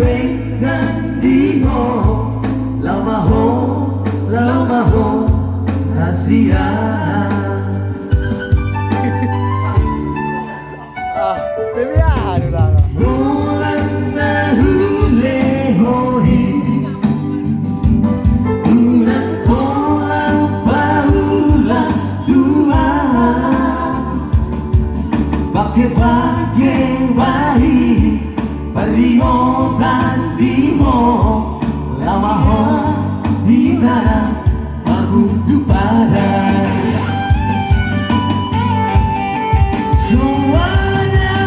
dengan diho lamaho Asia. Baby ano lang. Bulan na huli hohi Bulan pulang paulang dua Pakai bahi Perimo tandimo Lamaho Hitara Magudu pada Semuanya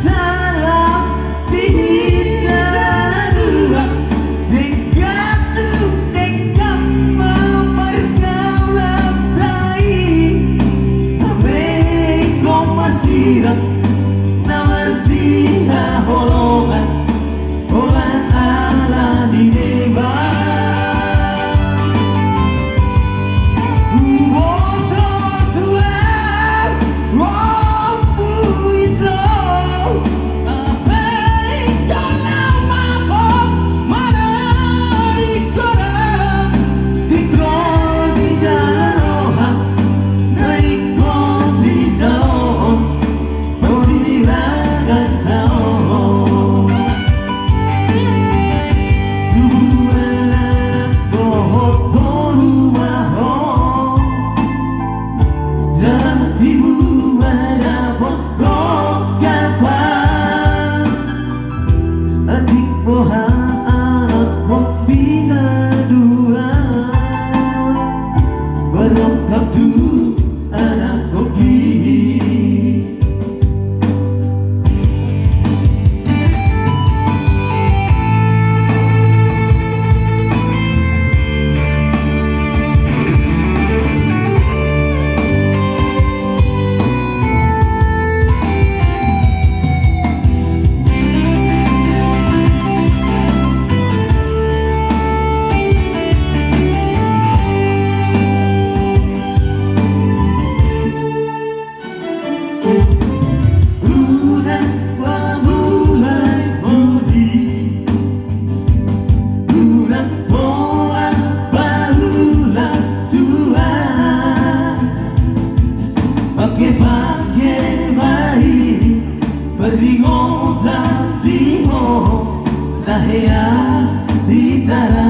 salah Hitara dua Dekatu dekam Mempergaulan tai Amei komasirat Namar siha holongan Olan ala di neba Woto suar Wopu itu Apai jalan mabo Mana di korang Di kosi jalan rohan Naik kosi jalan Persirakan tahu Dualah bohot boluaho Jangan tibu ada pokok kapan Adik boha alat bina dua Berongkap tu anak koki Beringotan di mo dahaya di tanah